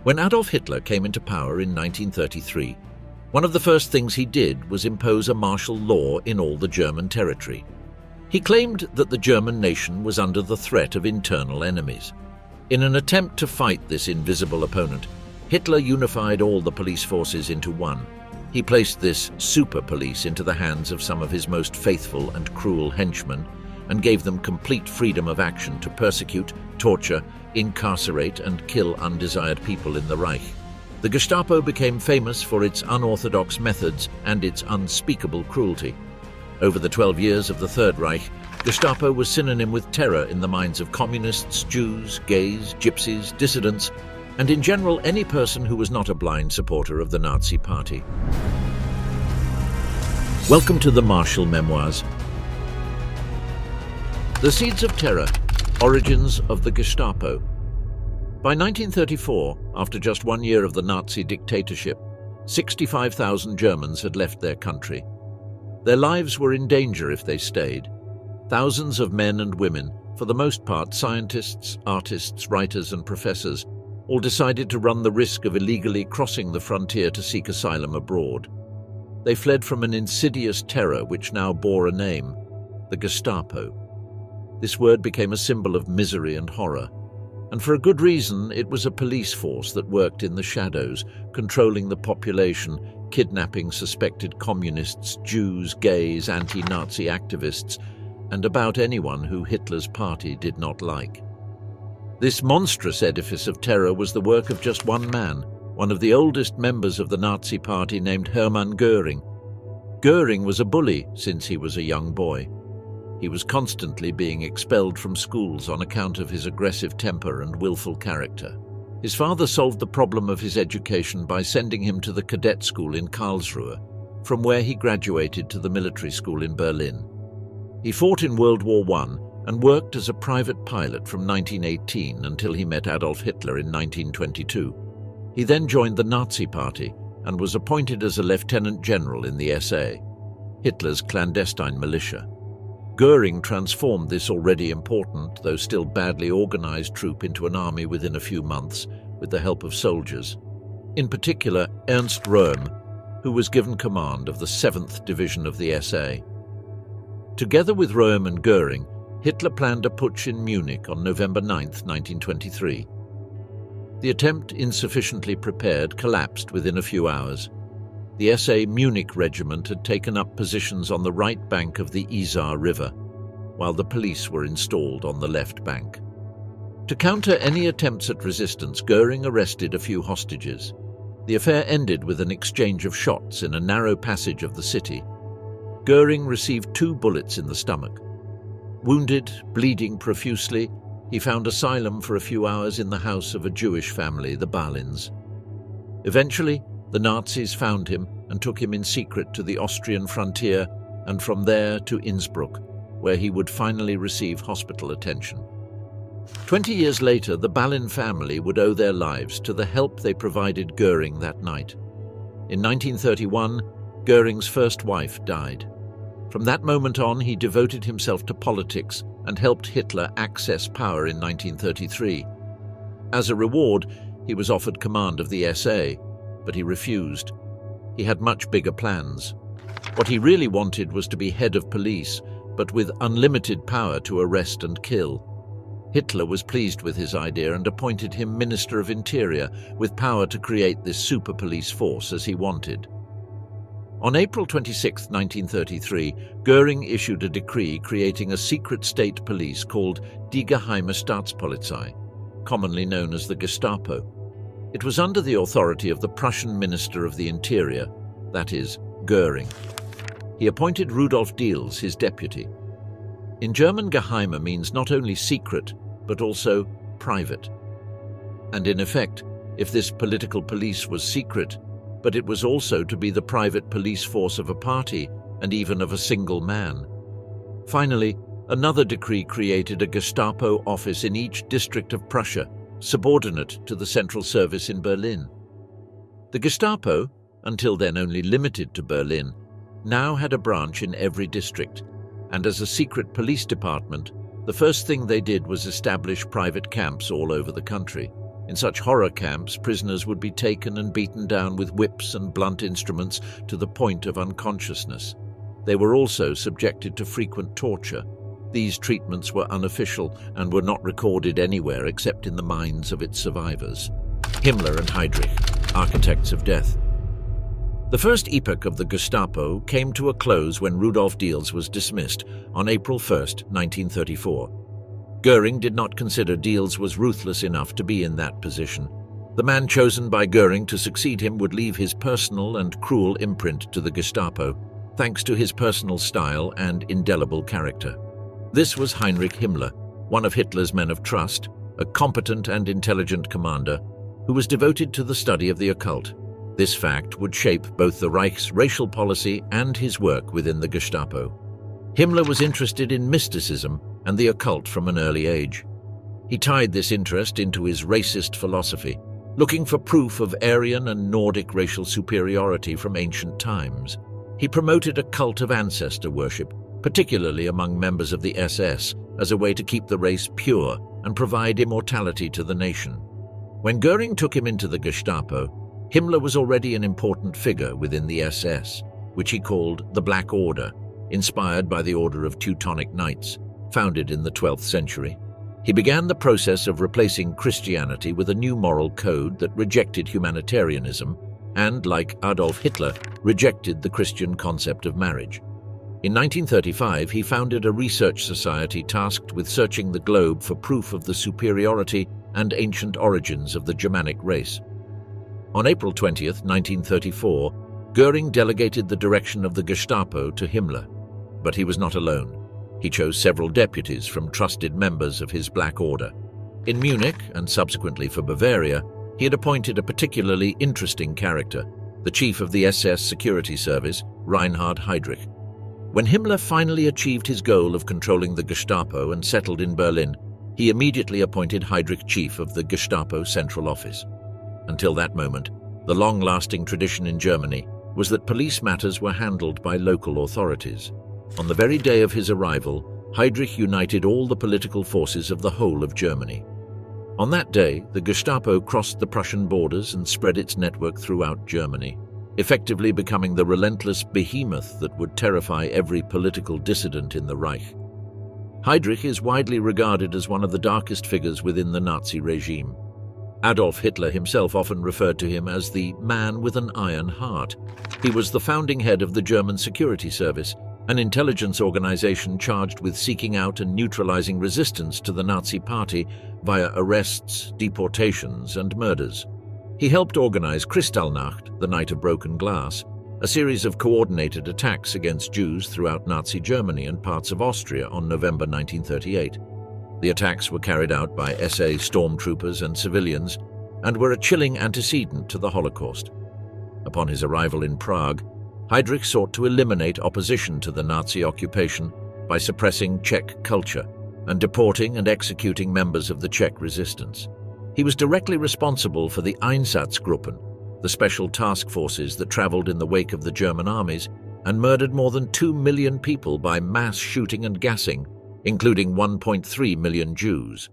When Adolf Hitler came into power in 1933, one of the first things he did was impose a martial law in all the German territory. He claimed that the German nation was under the threat of internal enemies. In an attempt to fight this invisible opponent, Hitler unified all the police forces into one. He placed this super police into the hands of some of his most faithful and cruel henchmen and gave them complete freedom of action to persecute, torture, incarcerate and kill undesired people in the Reich. The Gestapo became famous for its unorthodox methods and its unspeakable cruelty. Over the 12 years of the Third Reich, Gestapo was synonym with terror in the minds of communists, Jews, gays, gypsies, dissidents, and in general any person who was not a blind supporter of the Nazi Party. Welcome to the Martial Memoirs. The Seeds of Terror, Origins of the Gestapo. By 1934, after just 1 year of the Nazi dictatorship, 65,000 Germans had left their country. Their lives were in danger if they stayed. Thousands of men and women, for the most part scientists, artists, writers and professors, all decided to run the risk of illegally crossing the frontier to seek asylum abroad. They fled from an insidious terror which now bore a name, the Gestapo. This word became a symbol of misery and horror. And for a good reason, it was a police force that worked in the shadows, controlling the population, kidnapping suspected communists, Jews, gays, anti-Nazi activists, and about anyone who Hitler's party did not like. This monstrous edifice of terror was the work of just one man, one of the oldest members of the Nazi party named Hermann Göring. Göring was a bully since he was a young boy. He was constantly being expelled from schools on account of his aggressive temper and willful character. His father solved the problem of his education by sending him to the cadet school in Karlsruhe, from where he graduated to the military school in Berlin. He fought in World War I and worked as a private pilot from 1918 until he met Adolf Hitler in 1922. He then joined the Nazi Party and was appointed as a lieutenant general in the SA, Hitler's clandestine militia. Göring transformed this already important, though still badly organized troop into an army within a few months with the help of soldiers. In particular, Ernst Röhm, who was given command of the 7th Division of the SA. Together with Röhm and Göring, Hitler planned a putsch in Munich on November 9, 1923. The attempt, insufficiently prepared, collapsed within a few hours. The SA Munich regiment had taken up positions on the right bank of the Isar River, while the police were installed on the left bank. To counter any attempts at resistance, Göring arrested a few hostages. The affair ended with an exchange of shots in a narrow passage of the city. Göring received 2 bullets in the stomach. Wounded, bleeding profusely, he found asylum for a few hours in the house of a Jewish family, the Balins. Eventually, the Nazis found him and took him in secret to the Austrian frontier and from there to Innsbruck, where he would finally receive hospital attention. 20 years later, the Balin family would owe their lives to the help they provided Göring that night. In 1931, Göring's first wife died. From that moment on, he devoted himself to politics and helped Hitler access power in 1933. As a reward, he was offered command of the SA, but he refused. He had much bigger plans. What he really wanted was to be head of police, but with unlimited power to arrest and kill. Hitler was pleased with his idea and appointed him Minister of Interior, with power to create this super police force as he wanted. On April 26, 1933, Göring issued a decree creating a secret state police called Die Geheime Staatspolizei, commonly known as the Gestapo. It was under the authority of the Prussian Minister of the Interior, that is, Göring. He appointed Rudolf Diels his deputy. In German, Geheime means not only secret, but also private. And in effect, if this political police was secret, but it was also to be the private police force of a party and even of a single man. Finally, another decree created a Gestapo office in each district of Prussia, subordinate to the central service in Berlin. The Gestapo, until then only limited to Berlin, now had a branch in every district, and as a secret police department, the first thing they did was establish private camps all over the country. In such horror camps, prisoners would be taken and beaten down with whips and blunt instruments to the point of unconsciousness. They were also subjected to frequent torture. These treatments were unofficial and were not recorded anywhere except in the minds of its survivors. Himmler and Heydrich, architects of death. The first epoch of the Gestapo came to a close when Rudolf Diels was dismissed on April 1, 1934. Goering did not consider Diels was ruthless enough to be in that position. The man chosen by Goering to succeed him would leave his personal and cruel imprint to the Gestapo, thanks to his personal style and indelible character. This was Heinrich Himmler, one of Hitler's men of trust, a competent and intelligent commander who was devoted to the study of the occult. This fact would shape both the Reich's racial policy and his work within the Gestapo. Himmler was interested in mysticism and the occult from an early age. He tied this interest into his racist philosophy, looking for proof of Aryan and Nordic racial superiority from ancient times. He promoted a cult of ancestor worship, particularly among members of the SS, as a way to keep the race pure and provide immortality to the nation. When Goering took him into the Gestapo, Himmler was already an important figure within the SS, which he called the Black Order, inspired by the Order of Teutonic Knights, founded in the 12th century. He began the process of replacing Christianity with a new moral code that rejected humanitarianism and, like Adolf Hitler, rejected the Christian concept of marriage. In 1935, he founded a research society tasked with searching the globe for proof of the superiority and ancient origins of the Germanic race. On April 20, 1934, Goering delegated the direction of the Gestapo to Himmler. But he was not alone. He chose several deputies from trusted members of his Black Order. In Munich, and subsequently for Bavaria, he had appointed a particularly interesting character, the chief of the SS Security Service, Reinhard Heydrich. When Himmler finally achieved his goal of controlling the Gestapo and settled in Berlin, he immediately appointed Heydrich chief of the Gestapo Central Office. Until that moment, the long-lasting tradition in Germany was that police matters were handled by local authorities. On the very day of his arrival, Heydrich united all the political forces of the whole of Germany. On that day, the Gestapo crossed the Prussian borders and spread its network throughout Germany, effectively becoming the relentless behemoth that would terrify every political dissident in the Reich. Heydrich is widely regarded as one of the darkest figures within the Nazi regime. Adolf Hitler himself often referred to him as the man with an iron heart. He was the founding head of the German Security Service, an intelligence organization charged with seeking out and neutralizing resistance to the Nazi Party via arrests, deportations, and murders. He helped organize Kristallnacht, the Night of Broken Glass, a series of coordinated attacks against Jews throughout Nazi Germany and parts of Austria on November 1938. The attacks were carried out by SA stormtroopers and civilians and were a chilling antecedent to the Holocaust. Upon his arrival in Prague, Heydrich sought to eliminate opposition to the Nazi occupation by suppressing Czech culture and deporting and executing members of the Czech resistance. He was directly responsible for the Einsatzgruppen, the special task forces that traveled in the wake of the German armies and murdered more than 2 million people by mass shooting and gassing, including 1.3 million Jews.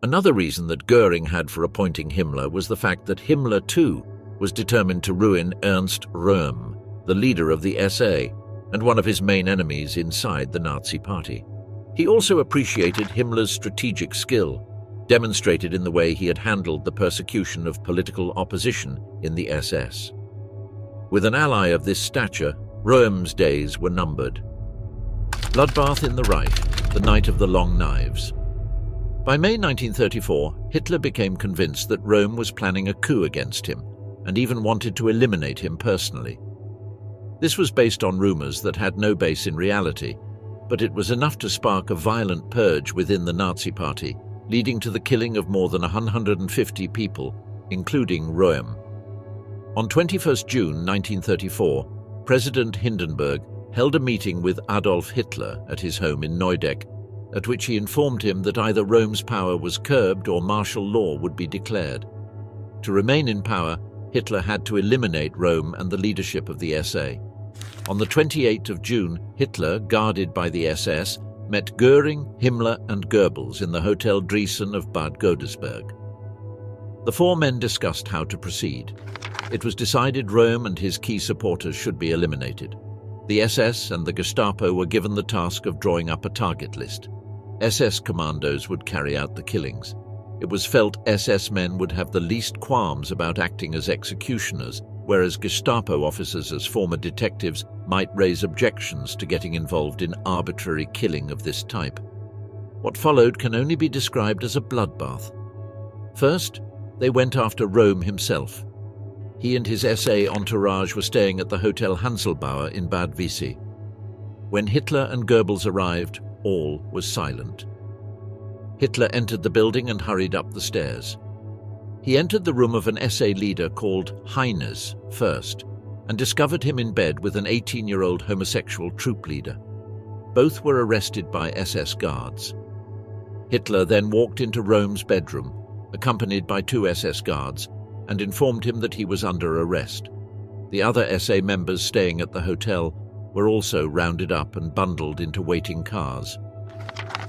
Another reason that Goering had for appointing Himmler was the fact that Himmler, too, was determined to ruin Ernst Röhm, the leader of the SA and one of his main enemies inside the Nazi Party. He also appreciated Himmler's strategic skill, demonstrated in the way he had handled the persecution of political opposition in the SS. With an ally of this stature, Röhm's days were numbered. Bloodbath in the Reich, the Night of the Long Knives. By May 1934, Hitler became convinced that Röhm was planning a coup against him and even wanted to eliminate him personally. This was based on rumors that had no base in reality, but it was enough to spark a violent purge within the Nazi Party, leading to the killing of more than 150 people, including Röhm. On 21 June 1934, President Hindenburg held a meeting with Adolf Hitler at his home in Neudeck, at which he informed him that either Röhm's power was curbed or martial law would be declared. To remain in power, Hitler had to eliminate Röhm and the leadership of the SA. On the 28th of June, Hitler, guarded by the SS, met Göring, Himmler and Goebbels in the Hotel Driessen of Bad Godesberg. The four men discussed how to proceed. It was decided Röhm and his key supporters should be eliminated. The SS and the Gestapo were given the task of drawing up a target list. SS commandos would carry out the killings. It was felt SS men would have the least qualms about acting as executioners, whereas Gestapo officers as former detectives might raise objections to getting involved in arbitrary killing of this type. What followed can only be described as a bloodbath. First, they went after Röhm himself. He and his SA entourage were staying at the Hotel Hanselbauer in Bad Wiessee. When Hitler and Goebbels arrived, all was silent. Hitler entered the building and hurried up the stairs. He entered the room of an SA leader called Heines first, and discovered him in bed with an 18-year-old homosexual troop leader. Both were arrested by SS guards. Hitler then walked into Röhm's bedroom, accompanied by two SS guards, and informed him that he was under arrest. The other SA members staying at the hotel were also rounded up and bundled into waiting cars.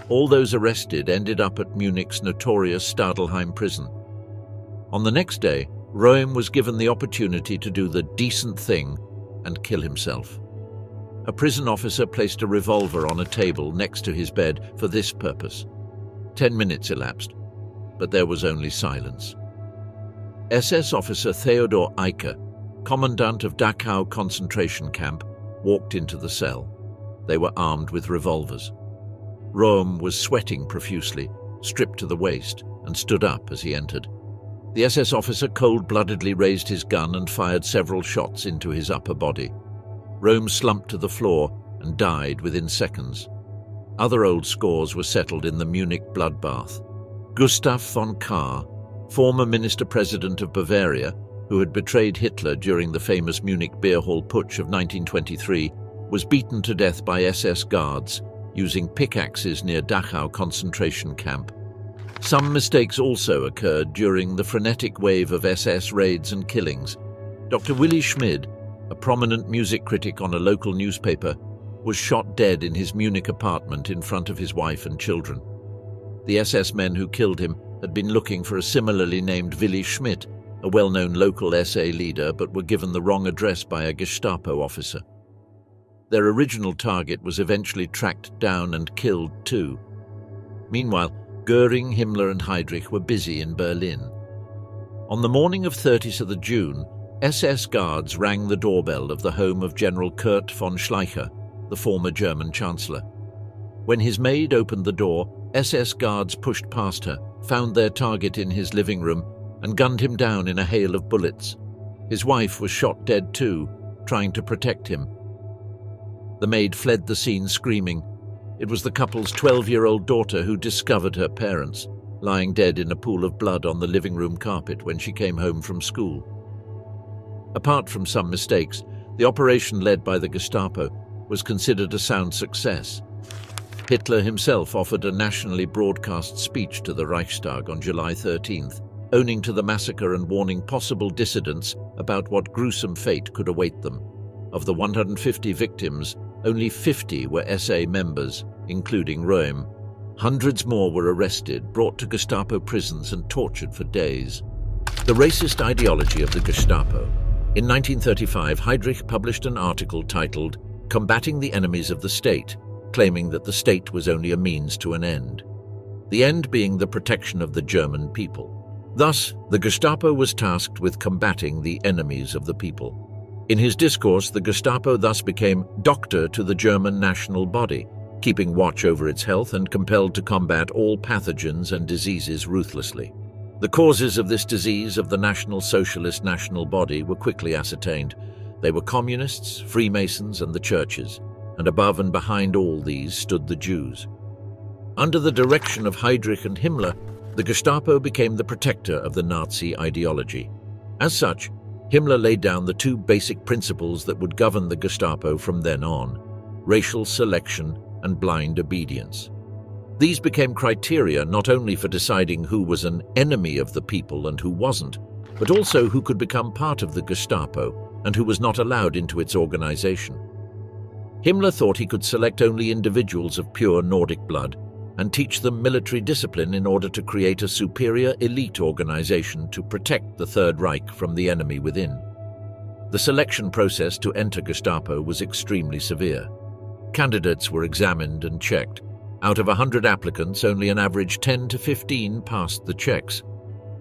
All those arrested ended up at Munich's notorious Stadelheim prison. On the next day, Röhm was given the opportunity to do the decent thing and kill himself. A prison officer placed a revolver on a table next to his bed for this purpose. 10 minutes elapsed, but there was only silence. SS officer Theodor Eicke, commandant of Dachau concentration camp, walked into the cell. They were armed with revolvers. Röhm was sweating profusely, stripped to the waist, and stood up as he entered. The SS officer cold-bloodedly raised his gun and fired several shots into his upper body. Röhm slumped to the floor and died within seconds. Other old scores were settled in the Munich bloodbath. Gustav von Kahr, former minister-president of Bavaria, who had betrayed Hitler during the famous Munich beer hall putsch of 1923, was beaten to death by SS guards using pickaxes near Dachau concentration camp. Some mistakes also occurred during the frenetic wave of SS raids and killings. Dr. Willy Schmid, a prominent music critic on a local newspaper, was shot dead in his Munich apartment in front of his wife and children. The SS men who killed him had been looking for a similarly named Willy Schmidt, a well-known local SA leader, but were given the wrong address by a Gestapo officer. Their original target was eventually tracked down and killed too. Meanwhile, Göring, Himmler and Heydrich were busy in Berlin. On the morning of 30th of June, SS guards rang the doorbell of the home of General Kurt von Schleicher, the former German Chancellor. When his maid opened the door, SS guards pushed past her, found their target in his living room, and gunned him down in a hail of bullets. His wife was shot dead too, trying to protect him. The maid fled the scene screaming. It was the couple's 12-year-old daughter who discovered her parents, lying dead in a pool of blood on the living room carpet when she came home from school. Apart from some mistakes, the operation led by the Gestapo was considered a sound success. Hitler himself offered a nationally broadcast speech to the Reichstag on July 13th, owning to the massacre and warning possible dissidents about what gruesome fate could await them. Of the 150 victims, only 50 were SA members, including Röhm. Hundreds more were arrested, brought to Gestapo prisons and tortured for days. The racist ideology of the Gestapo. In 1935, Heydrich published an article titled "Combating the Enemies of the State," claiming that the state was only a means to an end. The end being the protection of the German people. Thus, the Gestapo was tasked with combating the enemies of the people. In his discourse, the Gestapo thus became doctor to the German national body, keeping watch over its health and compelled to combat all pathogens and diseases ruthlessly. The causes of this disease of the National Socialist national body were quickly ascertained. They were communists, Freemasons, and the churches, and above and behind all these stood the Jews. Under the direction of Heydrich and Himmler, the Gestapo became the protector of the Nazi ideology. As such, Himmler laid down the two basic principles that would govern the Gestapo from then on: racial selection and blind obedience. These became criteria not only for deciding who was an enemy of the people and who wasn't, but also who could become part of the Gestapo and who was not allowed into its organization. Himmler thought he could select only individuals of pure Nordic blood, and teach them military discipline in order to create a superior elite organization to protect the Third Reich from the enemy within. The selection process to enter Gestapo was extremely severe. Candidates were examined and checked. Out of 100 applicants, only an average 10 to 15 passed the checks.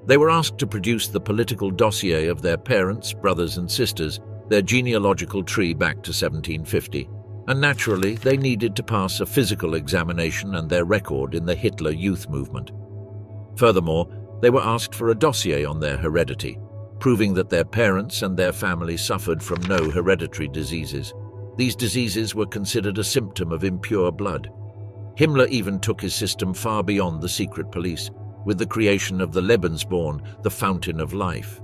They were asked to produce the political dossier of their parents, brothers and sisters, their genealogical tree back to 1750, and naturally they needed to pass a physical examination and their record in the Hitler Youth movement. Furthermore, they were asked for a dossier on their heredity, proving that their parents and their family suffered from no hereditary diseases. These diseases were considered a symptom of impure blood. Himmler even took his system far beyond the secret police, with the creation of the Lebensborn, the fountain of life.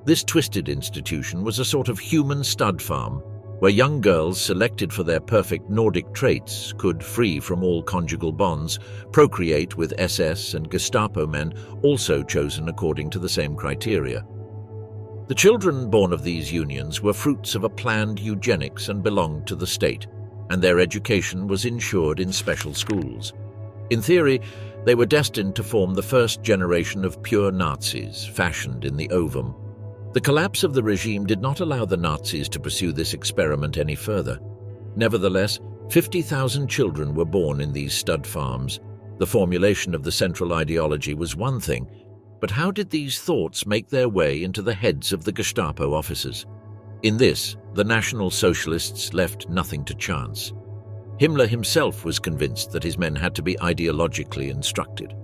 This twisted institution was a sort of human stud farm, where young girls selected for their perfect Nordic traits could, free from all conjugal bonds, procreate with SS and Gestapo men, also chosen according to the same criteria. The children born of these unions were fruits of a planned eugenics and belonged to the state, and their education was ensured in special schools. In theory, they were destined to form the first generation of pure Nazis, fashioned in the ovum. The collapse of the regime did not allow the Nazis to pursue this experiment any further. Nevertheless, 50,000 children were born in these stud farms. The formulation of the central ideology was one thing, but how did these thoughts make their way into the heads of the Gestapo officers? In this, the National Socialists left nothing to chance. Himmler himself was convinced that his men had to be ideologically instructed.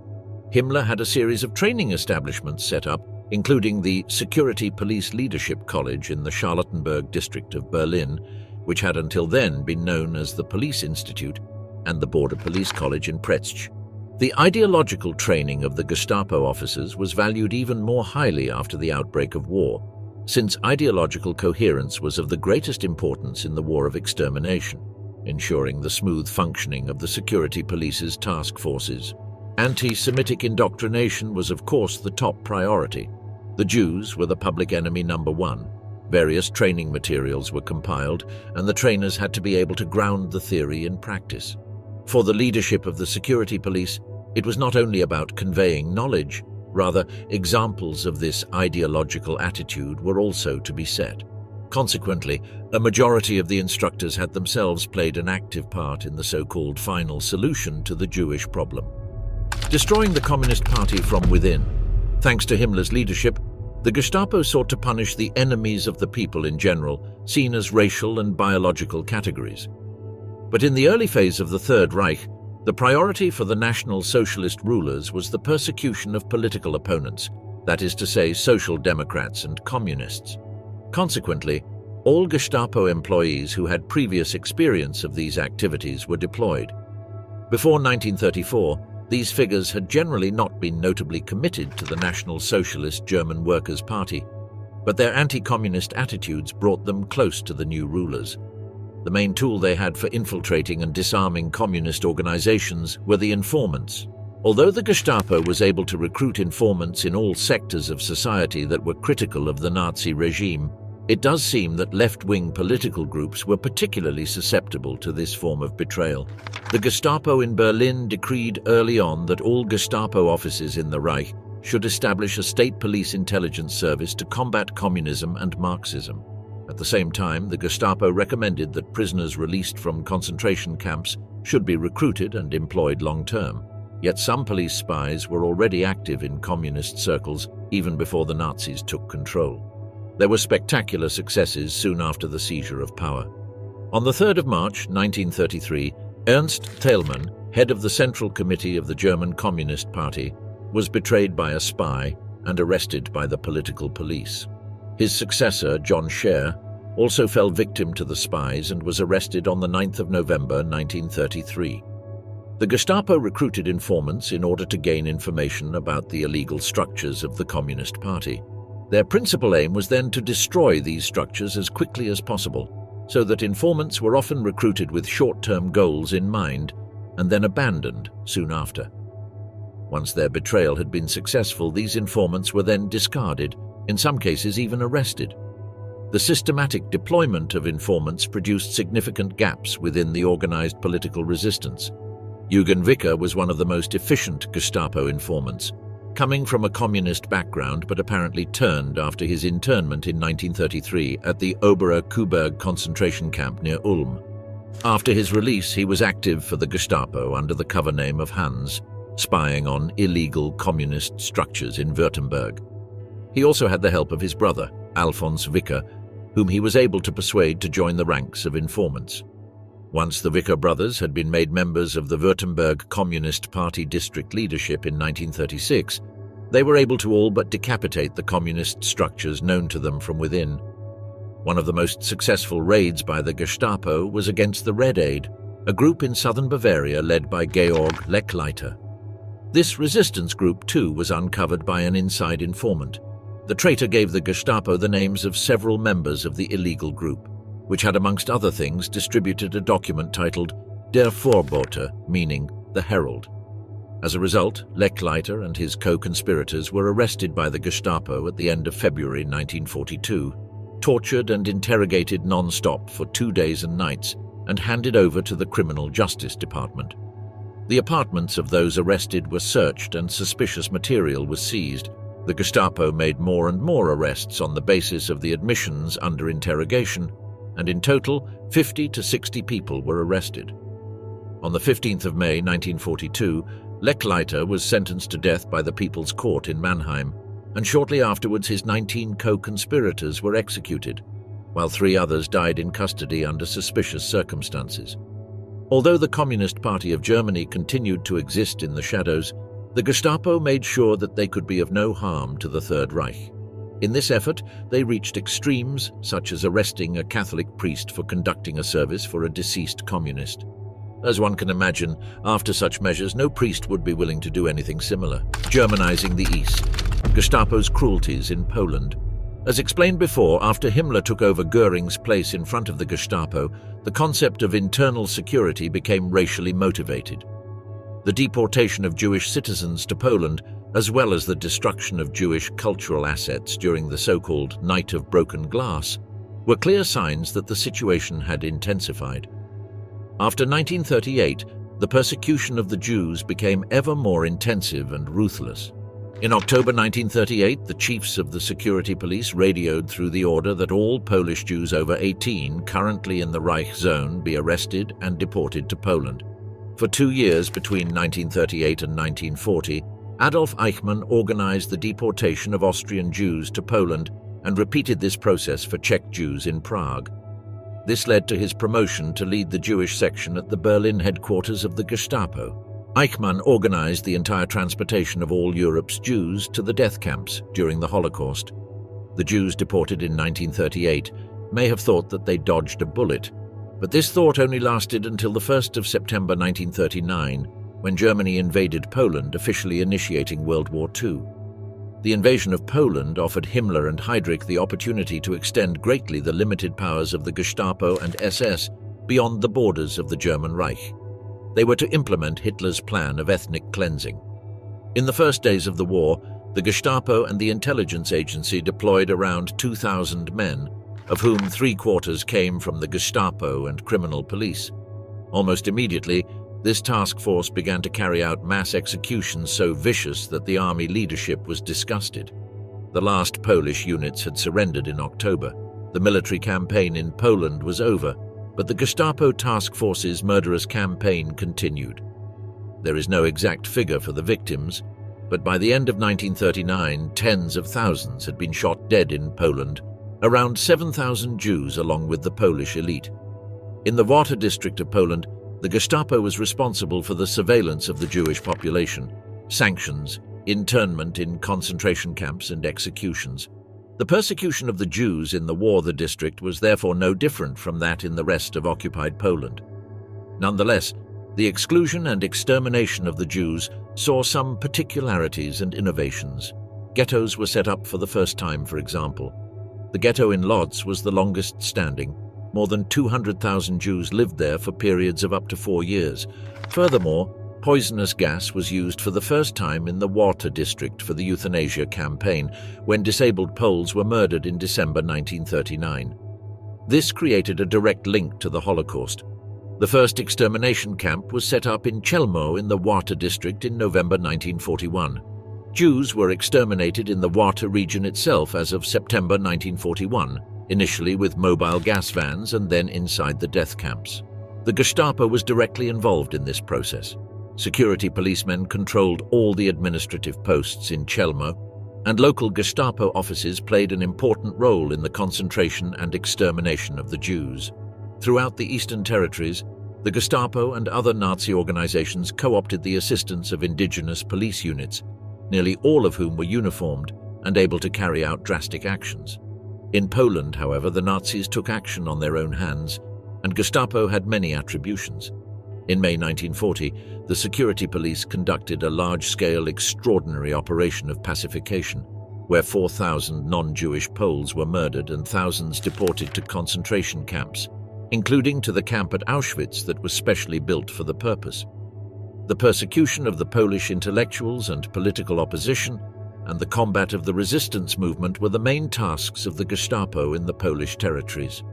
Himmler had a series of training establishments set up, including the Security Police Leadership College in the Charlottenburg district of Berlin, which had until then been known as the Police Institute, and the Border Police College in Pretzsch. The ideological training of the Gestapo officers was valued even more highly after the outbreak of war, since ideological coherence was of the greatest importance in the war of extermination, ensuring the smooth functioning of the security police's task forces. Anti-Semitic indoctrination was of course the top priority. The Jews were the public enemy number one. Various training materials were compiled, and the trainers had to be able to ground the theory in practice. For the leadership of the security police, it was not only about conveying knowledge, rather, examples of this ideological attitude were also to be set. Consequently, a majority of the instructors had themselves played an active part in the so-called final solution to the Jewish problem. Destroying the Communist Party from within. Thanks to Himmler's leadership, the Gestapo sought to punish the enemies of the people in general, seen as racial and biological categories. But in the early phase of the Third Reich, the priority for the National Socialist rulers was the persecution of political opponents, that is to say, Social Democrats and Communists. Consequently, all Gestapo employees who had previous experience of these activities were deployed. Before 1934, these figures had generally not been notably committed to the National Socialist German Workers' Party, but their anti-communist attitudes brought them close to the new rulers. The main tool they had for infiltrating and disarming communist organizations were the informants. Although the Gestapo was able to recruit informants in all sectors of society that were critical of the Nazi regime, it does seem that left-wing political groups were particularly susceptible to this form of betrayal. The Gestapo in Berlin decreed early on that all Gestapo offices in the Reich should establish a state police intelligence service to combat communism and Marxism. At the same time, the Gestapo recommended that prisoners released from concentration camps should be recruited and employed long-term. Yet some police spies were already active in communist circles even before the Nazis took control. There were spectacular successes soon after the seizure of power. On the 3rd of March 1933, Ernst Thälmann, head of the Central Committee of the German Communist Party, was betrayed by a spy and arrested by the political police. His successor, John Scheer, also fell victim to the spies and was arrested on the 9th of November 1933. The Gestapo recruited informants in order to gain information about the illegal structures of the Communist Party. Their principal aim was then to destroy these structures as quickly as possible, so that informants were often recruited with short-term goals in mind and then abandoned soon after. Once their betrayal had been successful, these informants were then discarded, in some cases even arrested. The systematic deployment of informants produced significant gaps within the organized political resistance. Eugen Wicker was one of the most efficient Gestapo informants, coming from a communist background but apparently turned after his internment in 1933 at the Oberer Kuhberg concentration camp near Ulm. After his release, he was active for the Gestapo under the cover name of Hans, spying on illegal communist structures in Württemberg. He also had the help of his brother, Alfons Wicker, whom he was able to persuade to join the ranks of informants. Once the Wicker brothers had been made members of the Württemberg Communist Party district leadership in 1936, they were able to all but decapitate the communist structures known to them from within. One of the most successful raids by the Gestapo was against the Red Aid, a group in southern Bavaria led by Georg Lechleiter. This resistance group, too, was uncovered by an inside informant. The traitor gave the Gestapo the names of several members of the illegal group, which had, amongst other things, distributed a document titled Der Vorbote, meaning the Herald. As a result, Lechleiter and his co-conspirators were arrested by the Gestapo at the end of February 1942, tortured and interrogated non-stop for 2 days and nights, and handed over to the Criminal Justice Department. The apartments of those arrested were searched and suspicious material was seized. The Gestapo made more and more arrests on the basis of the admissions under interrogation, and in total, 50 to 60 people were arrested. On the 15th of May 1942, Lechleiter was sentenced to death by the People's Court in Mannheim, and shortly afterwards his 19 co-conspirators were executed, while 3 others died in custody under suspicious circumstances. Although the Communist Party of Germany continued to exist in the shadows, the Gestapo made sure that they could be of no harm to the Third Reich. In this effort, they reached extremes, such as arresting a Catholic priest for conducting a service for a deceased communist. As one can imagine, after such measures, no priest would be willing to do anything similar. Germanizing the East. Gestapo's cruelties in Poland. As explained before, after Himmler took over Göring's place in front of the Gestapo, the concept of internal security became racially motivated. The deportation of Jewish citizens to Poland, as well as the destruction of Jewish cultural assets during the so-called Night of Broken Glass, were clear signs that the situation had intensified. After 1938, the persecution of the Jews became ever more intensive and ruthless. In October 1938, the chiefs of the security police radioed through the order that all Polish Jews over 18 currently in the Reich zone be arrested and deported to Poland. For 2 years between 1938 and 1940, Adolf Eichmann organized the deportation of Austrian Jews to Poland and repeated this process for Czech Jews in Prague. This led to his promotion to lead the Jewish section at the Berlin headquarters of the Gestapo. Eichmann organized the entire transportation of all Europe's Jews to the death camps during the Holocaust. The Jews deported in 1938 may have thought that they dodged a bullet, but this thought only lasted until the 1st of September 1939, when Germany invaded Poland, officially initiating World War II. The invasion of Poland offered Himmler and Heydrich the opportunity to extend greatly the limited powers of the Gestapo and SS beyond the borders of the German Reich. They were to implement Hitler's plan of ethnic cleansing. In the first days of the war, the Gestapo and the intelligence agency deployed around 2,000 men, of whom 3/4 came from the Gestapo and criminal police. Almost immediately, this task force began to carry out mass executions so vicious that the army leadership was disgusted. The last Polish units had surrendered in October. The military campaign in Poland was over, but the Gestapo task force's murderous campaign continued. There is no exact figure for the victims, but by the end of 1939, tens of thousands had been shot dead in Poland, around 7,000 Jews along with the Polish elite. In the Warta district of Poland, the Gestapo was responsible for the surveillance of the Jewish population, sanctions, internment in concentration camps and executions. The persecution of the Jews in the Warta district was therefore no different from that in the rest of occupied Poland. Nonetheless, the exclusion and extermination of the Jews saw some particularities and innovations. Ghettos were set up for the first time, for example. The ghetto in Lodz was the longest standing. More than 200,000 Jews lived there for periods of up to 4 years. Furthermore, poisonous gas was used for the first time in the Warta district for the euthanasia campaign, when disabled Poles were murdered in December 1939. This created a direct link to the Holocaust. The first extermination camp was set up in Chelmo in the Warta district in November 1941. Jews were exterminated in the Warta region itself as of September 1941, initially with mobile gas vans and then inside the death camps. The Gestapo was directly involved in this process. Security policemen controlled all the administrative posts in Chelmo, and local Gestapo offices played an important role in the concentration and extermination of the Jews. Throughout the Eastern Territories, the Gestapo and other Nazi organizations co-opted the assistance of indigenous police units, nearly all of whom were uniformed and able to carry out drastic actions. In Poland, however, the Nazis took action on their own hands, and Gestapo had many attributions. In May 1940, the security police conducted a large-scale extraordinary operation of pacification, where 4,000 non-Jewish Poles were murdered and thousands deported to concentration camps, including to the camp at Auschwitz that was specially built for the purpose. The persecution of the Polish intellectuals and political opposition and the combat of the resistance movement were the main tasks of the Gestapo in the Polish territories.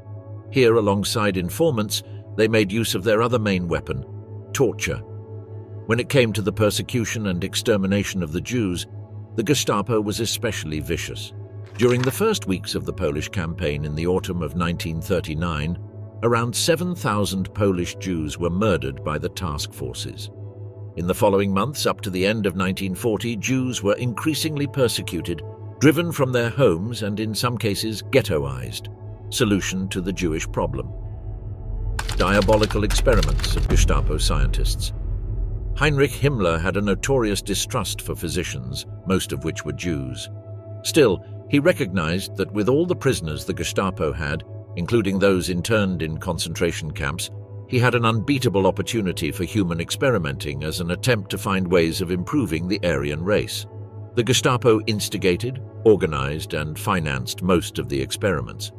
Here, alongside informants, they made use of their other main weapon, torture. When it came to the persecution and extermination of the Jews, the Gestapo was especially vicious. During the first weeks of the Polish campaign in the autumn of 1939, around 7,000 Polish Jews were murdered by the task forces. In the following months, up to the end of 1940, Jews were increasingly persecuted, driven from their homes and in some cases ghettoized. Solution to the Jewish problem. Diabolical experiments of Gestapo scientists. Heinrich Himmler had a notorious distrust for physicians, most of which were Jews. Still, he recognized that with all the prisoners the Gestapo had, including those interned in concentration camps, he had an unbeatable opportunity for human experimenting as an attempt to find ways of improving the Aryan race. The Gestapo instigated, organized, and financed most of the experiments.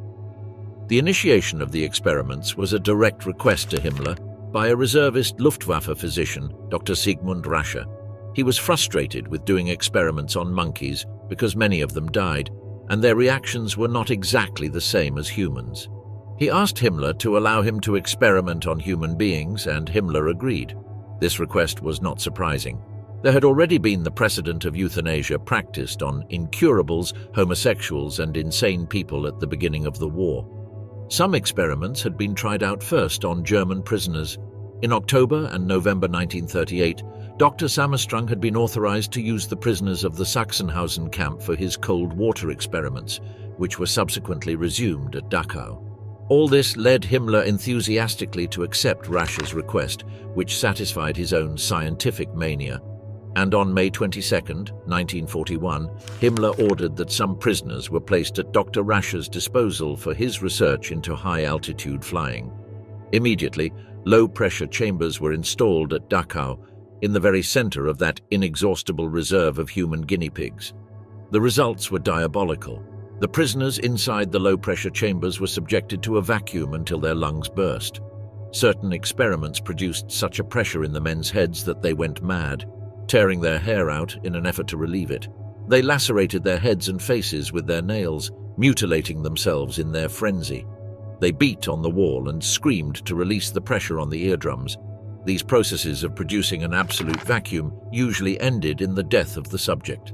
The initiation of the experiments was a direct request to Himmler by a reservist Luftwaffe physician, Dr. Sigmund Rasche. He was frustrated with doing experiments on monkeys because many of them died, and their reactions were not exactly the same as humans. He asked Himmler to allow him to experiment on human beings, and Himmler agreed. This request was not surprising. There had already been the precedent of euthanasia practiced on incurables, homosexuals, and insane people at the beginning of the war. Some experiments had been tried out first on German prisoners. In October and November 1938, Dr. Sammerstrung had been authorized to use the prisoners of the Sachsenhausen camp for his cold water experiments, which were subsequently resumed at Dachau. All this led Himmler enthusiastically to accept Rasche's request, which satisfied his own scientific mania. And on May 22, 1941, Himmler ordered that some prisoners were placed at Dr. Rasche's disposal for his research into high-altitude flying. Immediately, low-pressure chambers were installed at Dachau, in the very center of that inexhaustible reserve of human guinea pigs. The results were diabolical. The prisoners inside the low-pressure chambers were subjected to a vacuum until their lungs burst. Certain experiments produced such a pressure in the men's heads that they went mad, tearing their hair out in an effort to relieve it. They lacerated their heads and faces with their nails, mutilating themselves in their frenzy. They beat on the wall and screamed to release the pressure on the eardrums. These processes of producing an absolute vacuum usually ended in the death of the subject.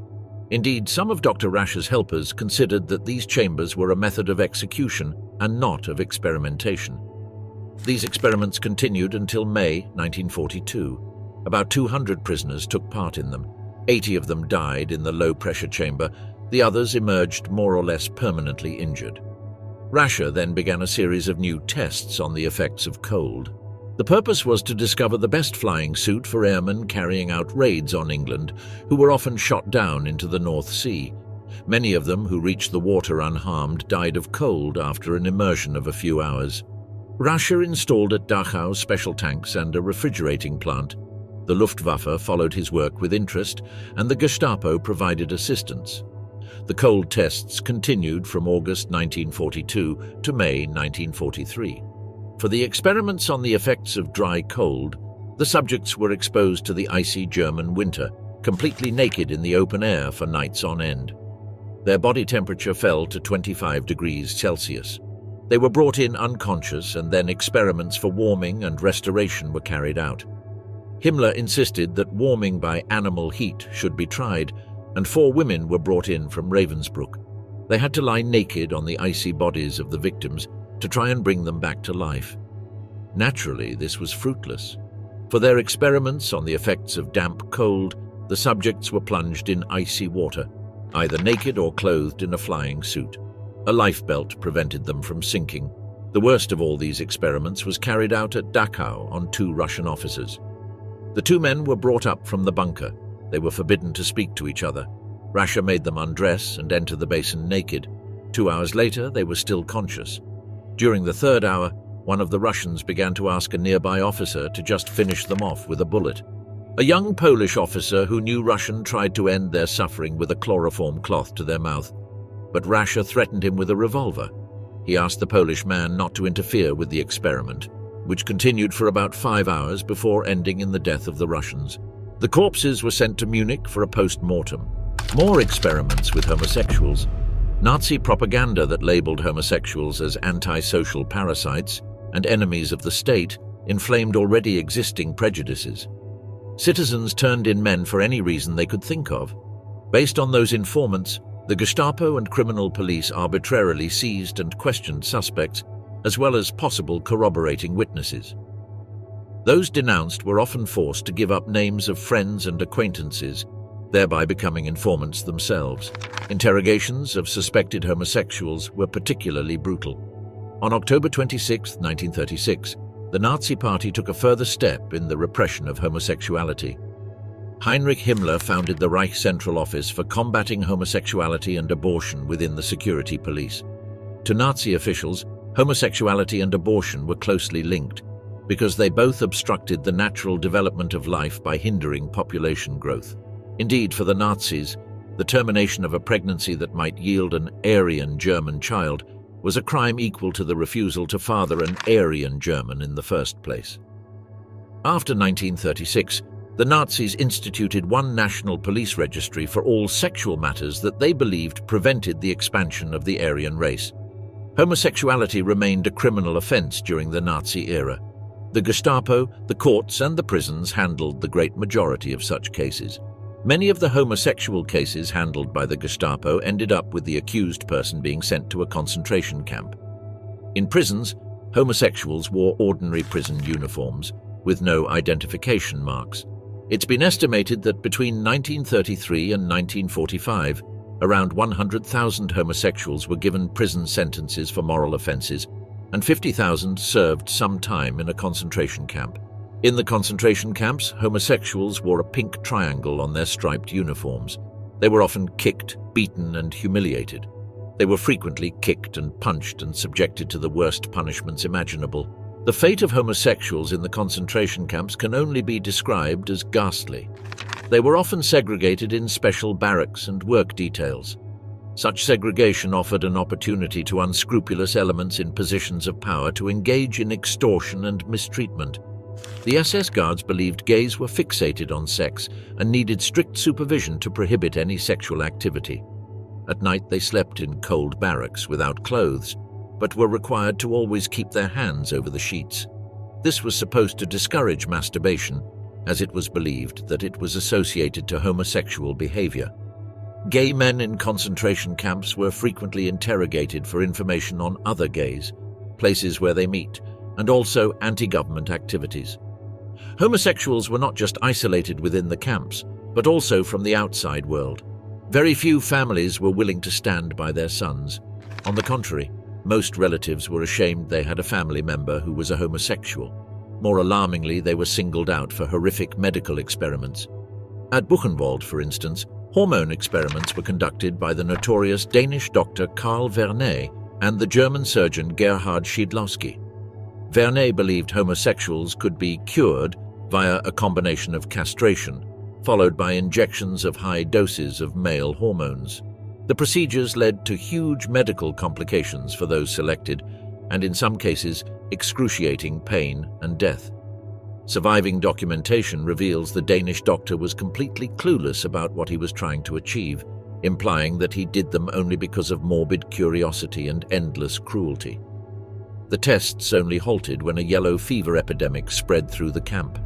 Indeed, some of Dr. Rasche's helpers considered that these chambers were a method of execution and not of experimentation. These experiments continued until May 1942. About 200 prisoners took part in them. 80 of them died in the low-pressure chamber. The others emerged more or less permanently injured. Rasche then began a series of new tests on the effects of cold. The purpose was to discover the best flying suit for airmen carrying out raids on England, who were often shot down into the North Sea. Many of them who reached the water unharmed died of cold after an immersion of a few hours. Rasche installed at Dachau special tanks and a refrigerating plant. The Luftwaffe followed his work with interest, and the Gestapo provided assistance. The cold tests continued from August 1942 to May 1943. For the experiments on the effects of dry cold, the subjects were exposed to the icy German winter, completely naked in the open air for nights on end. Their body temperature fell to 25 degrees Celsius. They were brought in unconscious, and then experiments for warming and restoration were carried out. Himmler insisted that warming by animal heat should be tried, and 4 women were brought in from Ravensbrück. They had to lie naked on the icy bodies of the victims to try and bring them back to life. Naturally, this was fruitless. For their experiments on the effects of damp cold, the subjects were plunged in icy water, either naked or clothed in a flying suit. A lifebelt prevented them from sinking. The worst of all these experiments was carried out at Dachau on 2 Russian officers. The 2 men were brought up from the bunker. They were forbidden to speak to each other. Rascher made them undress and enter the basin naked. 2 hours later, they were still conscious. During the 3rd hour, one of the Russians began to ask a nearby officer to just finish them off with a bullet. A young Polish officer who knew Russian tried to end their suffering with a chloroform cloth to their mouth, but Rascher threatened him with a revolver. He asked the Polish man not to interfere with the experiment, which continued for about 5 hours before ending in the death of the Russians. The corpses were sent to Munich for a post-mortem. More experiments with homosexuals. Nazi propaganda that labeled homosexuals as antisocial parasites and enemies of the state inflamed already existing prejudices. Citizens turned in men for any reason they could think of. Based on those informants, the Gestapo and criminal police arbitrarily seized and questioned suspects, as well as possible corroborating witnesses. Those denounced were often forced to give up names of friends and acquaintances, thereby becoming informants themselves. Interrogations of suspected homosexuals were particularly brutal. On October 26, 1936, the Nazi Party took a further step in the repression of homosexuality. Heinrich Himmler founded the Reich Central Office for combating homosexuality and abortion within the security police. To Nazi officials, homosexuality and abortion were closely linked because they both obstructed the natural development of life by hindering population growth. Indeed, for the Nazis, the termination of a pregnancy that might yield an Aryan German child was a crime equal to the refusal to father an Aryan German in the first place. After 1936, the Nazis instituted one national police registry for all sexual matters that they believed prevented the expansion of the Aryan race. Homosexuality remained a criminal offense during the Nazi era. The Gestapo, the courts, and the prisons handled the great majority of such cases. Many of the homosexual cases handled by the Gestapo ended up with the accused person being sent to a concentration camp. In prisons, homosexuals wore ordinary prison uniforms with no identification marks. It's been estimated that between 1933 and 1945, around 100,000 homosexuals were given prison sentences for moral offenses, and 50,000 served some time in a concentration camp. In the concentration camps, homosexuals wore a pink triangle on their striped uniforms. They were often kicked, beaten, and humiliated. They were frequently kicked and punched and subjected to the worst punishments imaginable. The fate of homosexuals in the concentration camps can only be described as ghastly. They were often segregated in special barracks and work details. Such segregation offered an opportunity to unscrupulous elements in positions of power to engage in extortion and mistreatment. The SS guards believed gays were fixated on sex and needed strict supervision to prohibit any sexual activity. At night they slept in cold barracks without clothes, but were required to always keep their hands over the sheets. This was supposed to discourage masturbation, as it was believed that it was associated to homosexual behavior. Gay men in concentration camps were frequently interrogated for information on other gays, places where they meet, and also anti-government activities. Homosexuals were not just isolated within the camps, but also from the outside world. Very few families were willing to stand by their sons. On the contrary, most relatives were ashamed they had a family member who was a homosexual. More alarmingly, they were singled out for horrific medical experiments. At Buchenwald, for instance, hormone experiments were conducted by the notorious Danish doctor Karl Vernet and the German surgeon Gerhard Schiedlowski. Vernet believed homosexuals could be cured via a combination of castration, followed by injections of high doses of male hormones. The procedures led to huge medical complications for those selected, and in some cases, excruciating pain and death. Surviving documentation reveals the Danish doctor was completely clueless about what he was trying to achieve, implying that he did them only because of morbid curiosity and endless cruelty. The tests only halted when a yellow fever epidemic spread through the camp.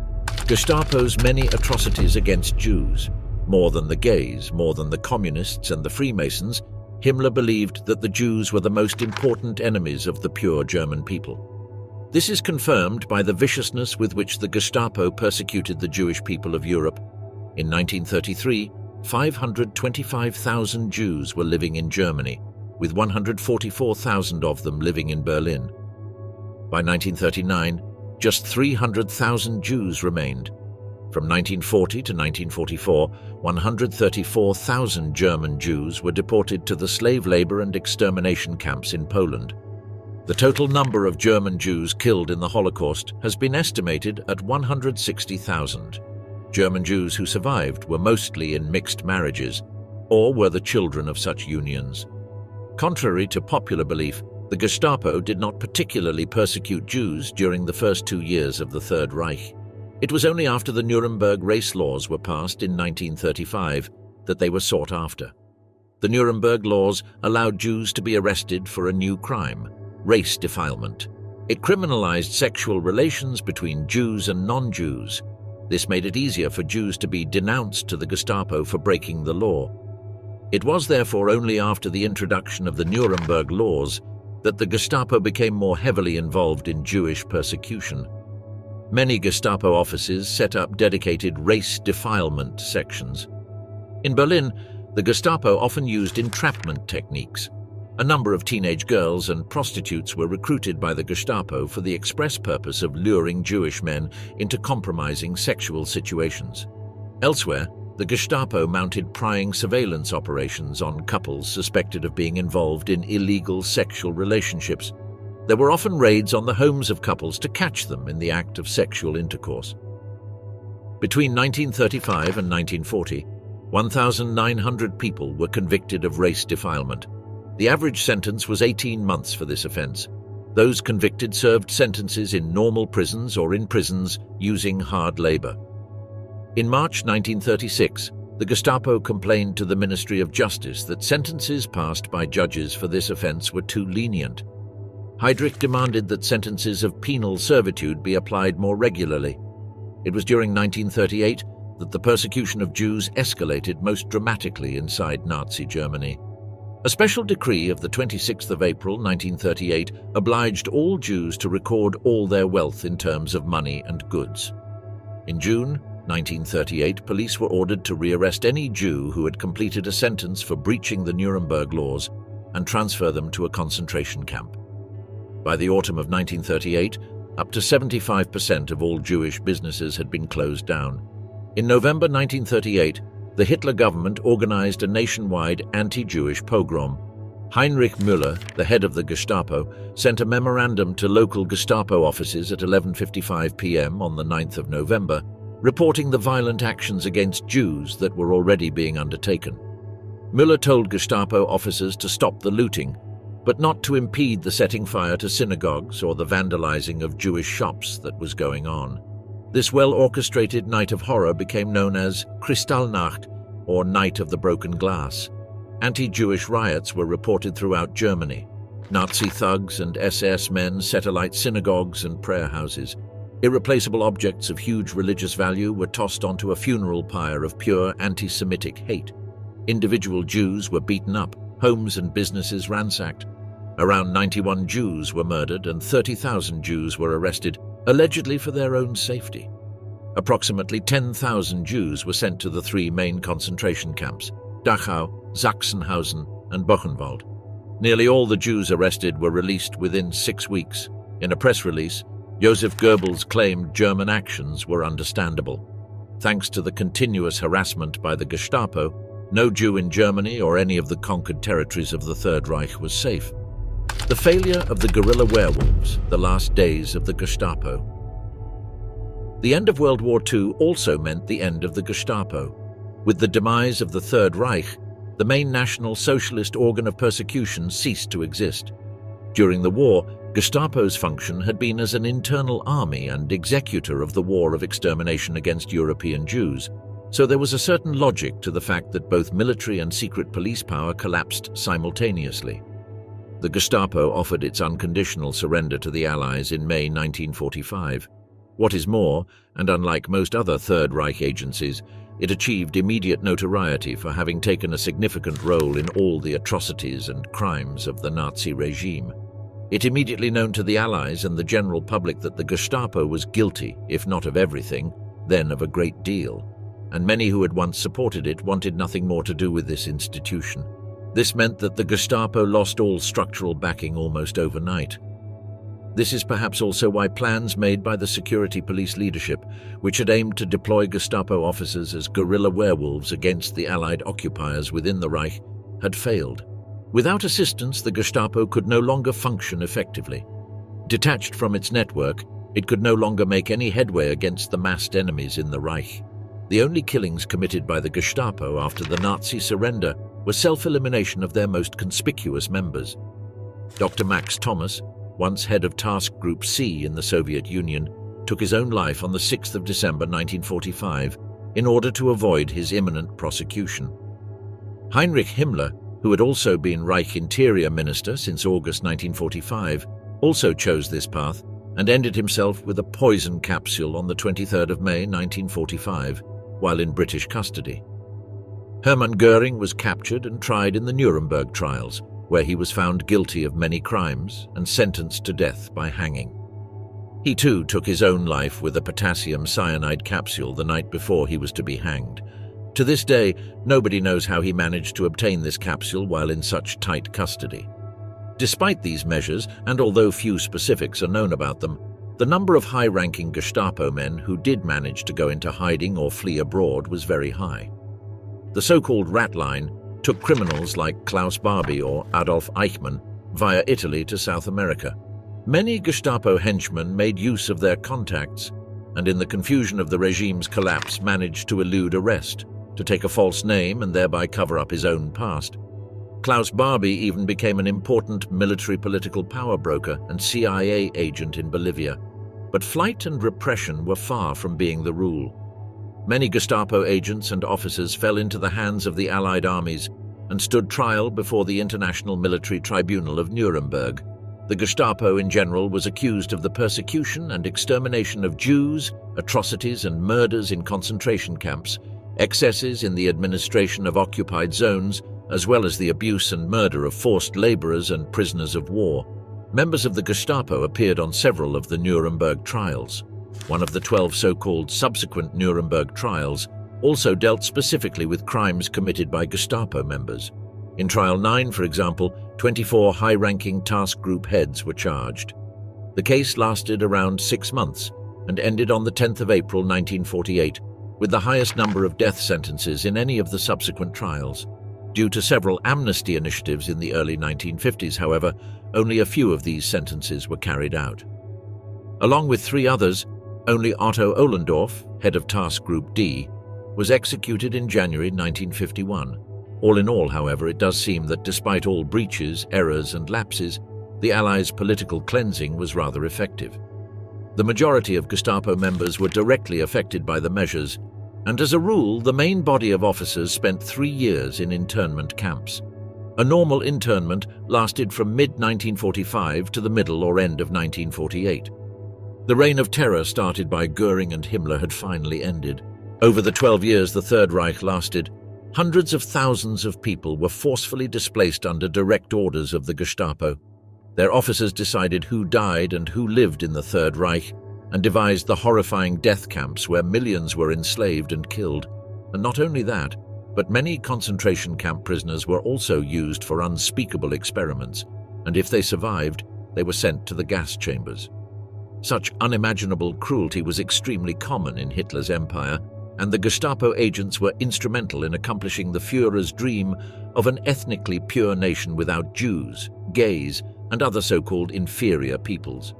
Gestapo's many atrocities against Jews, more than the gays, more than the communists and the Freemasons, Himmler believed that the Jews were the most important enemies of the pure German people. This is confirmed by the viciousness with which the Gestapo persecuted the Jewish people of Europe. In 1933, 525,000 Jews were living in Germany, with 144,000 of them living in Berlin. By 1939, just 300,000 Jews remained. From 1940 to 1944, 134,000 German Jews were deported to the slave labor and extermination camps in Poland. The total number of German Jews killed in the Holocaust has been estimated at 160,000. German Jews who survived were mostly in mixed marriages, or were the children of such unions. Contrary to popular belief, the Gestapo did not particularly persecute Jews during the first 2 years of the Third Reich. It was only after the Nuremberg race laws were passed in 1935 that they were sought after. The Nuremberg laws allowed Jews to be arrested for a new crime, race defilement. It criminalized sexual relations between Jews and non-Jews. This made it easier for Jews to be denounced to the Gestapo for breaking the law. It was therefore only after the introduction of the Nuremberg laws that the Gestapo became more heavily involved in Jewish persecution. Many Gestapo offices set up dedicated race defilement sections. In Berlin, the Gestapo often used entrapment techniques. A number of teenage girls and prostitutes were recruited by the Gestapo for the express purpose of luring Jewish men into compromising sexual situations. Elsewhere, the Gestapo mounted prying surveillance operations on couples suspected of being involved in illegal sexual relationships. There were often raids on the homes of couples to catch them in the act of sexual intercourse. Between 1935 and 1940, 1,900 people were convicted of race defilement. The average sentence was 18 months for this offense. Those convicted served sentences in normal prisons or in prisons using hard labor. In March 1936, the Gestapo complained to the Ministry of Justice that sentences passed by judges for this offense were too lenient. Heydrich demanded that sentences of penal servitude be applied more regularly. It was during 1938 that the persecution of Jews escalated most dramatically inside Nazi Germany. A special decree of the 26th of April 1938 obliged all Jews to record all their wealth in terms of money and goods. In June 1938, police were ordered to rearrest any Jew who had completed a sentence for breaching the Nuremberg laws and transfer them to a concentration camp. By the autumn of 1938, up to 75% of all Jewish businesses had been closed down. In November 1938, the Hitler government organized a nationwide anti-Jewish pogrom. Heinrich Müller, the head of the Gestapo, sent a memorandum to local Gestapo offices at 11:55 p.m. on the 9th of November, reporting the violent actions against Jews that were already being undertaken. Müller told Gestapo officers to stop the looting, but not to impede the setting fire to synagogues or the vandalizing of Jewish shops that was going on. This well-orchestrated night of horror became known as Kristallnacht, or Night of the Broken Glass. Anti-Jewish riots were reported throughout Germany. Nazi thugs and SS men set alight synagogues and prayer houses. Irreplaceable objects of huge religious value were tossed onto a funeral pyre of pure anti-Semitic hate. Individual Jews were beaten up, homes and businesses ransacked. Around 91 Jews were murdered and 30,000 Jews were arrested, allegedly for their own safety. Approximately 10,000 Jews were sent to the three main concentration camps, Dachau, Sachsenhausen, and Buchenwald. Nearly all the Jews arrested were released within 6 weeks. In a press release, Joseph Goebbels claimed German actions were understandable. Thanks to the continuous harassment by the Gestapo, no Jew in Germany or any of the conquered territories of the Third Reich was safe. The failure of the guerrilla werewolves, the last days of the Gestapo. The end of World War II also meant the end of the Gestapo. With the demise of the Third Reich, the main National Socialist organ of persecution ceased to exist. During the war, Gestapo's function had been as an internal army and executor of the war of extermination against European Jews, so there was a certain logic to the fact that both military and secret police power collapsed simultaneously. The Gestapo offered its unconditional surrender to the Allies in May 1945. What is more, and unlike most other Third Reich agencies, it achieved immediate notoriety for having taken a significant role in all the atrocities and crimes of the Nazi regime. It immediately known to the Allies and the general public that the Gestapo was guilty, if not of everything, then of a great deal, and many who had once supported it wanted nothing more to do with this institution. This meant that the Gestapo lost all structural backing almost overnight. This is perhaps also why plans made by the security police leadership, which had aimed to deploy Gestapo officers as guerrilla werewolves against the Allied occupiers within the Reich, had failed. Without assistance, the Gestapo could no longer function effectively. Detached from its network, it could no longer make any headway against the massed enemies in the Reich. The only killings committed by the Gestapo after the Nazi surrender were self-elimination of their most conspicuous members. Dr. Max Thomas, once head of Task Group C in the Soviet Union, took his own life on the 6th of December 1945 in order to avoid his imminent prosecution. Heinrich Himmler, who had also been Reich Interior Minister since August 1945, also chose this path and ended himself with a poison capsule on the 23rd of May 1945, while in British custody. Hermann Göring was captured and tried in the Nuremberg trials, where he was found guilty of many crimes and sentenced to death by hanging. He too took his own life with a potassium cyanide capsule the night before he was to be hanged. To this day, nobody knows how he managed to obtain this capsule while in such tight custody. Despite these measures, and although few specifics are known about them, the number of high-ranking Gestapo men who did manage to go into hiding or flee abroad was very high. The so-called rat line took criminals like Klaus Barbie or Adolf Eichmann via Italy to South America. Many Gestapo henchmen made use of their contacts, and in the confusion of the regime's collapse managed to elude arrest, to take a false name and thereby cover up his own past. Klaus Barbie even became an important military political power broker and CIA agent in Bolivia. But flight and repression were far from being the rule. Many Gestapo agents and officers fell into the hands of the Allied armies and stood trial before the International Military Tribunal of Nuremberg. The Gestapo in general was accused of the persecution and extermination of Jews, atrocities and murders in concentration camps, excesses in the administration of occupied zones, as well as the abuse and murder of forced laborers and prisoners of war. Members of the Gestapo appeared on several of the Nuremberg trials. One of the 12 so-called subsequent Nuremberg trials also dealt specifically with crimes committed by Gestapo members. In Trial 9, for example, 24 high-ranking task group heads were charged. The case lasted around 6 months and ended on the 10th of April 1948, with the highest number of death sentences in any of the subsequent trials. Due to several amnesty initiatives in the early 1950s, however, only a few of these sentences were carried out. Along with 3 others, only Otto Ohlendorf, head of Task Group D, was executed in January 1951. All in all, however, it does seem that despite all breaches, errors and lapses, the Allies' political cleansing was rather effective. The majority of Gestapo members were directly affected by the measures, and as a rule, the main body of officers spent 3 years in internment camps. A normal internment lasted from mid-1945 to the middle or end of 1948. The reign of terror started by Göring and Himmler had finally ended. Over the 12 years the Third Reich lasted, hundreds of thousands of people were forcefully displaced under direct orders of the Gestapo. Their officers decided who died and who lived in the Third Reich, and devised the horrifying death camps where millions were enslaved and killed. And not only that, but many concentration camp prisoners were also used for unspeakable experiments, and if they survived, they were sent to the gas chambers. Such unimaginable cruelty was extremely common in Hitler's empire, and the Gestapo agents were instrumental in accomplishing the Führer's dream of an ethnically pure nation without Jews, gays, and other so-called inferior peoples.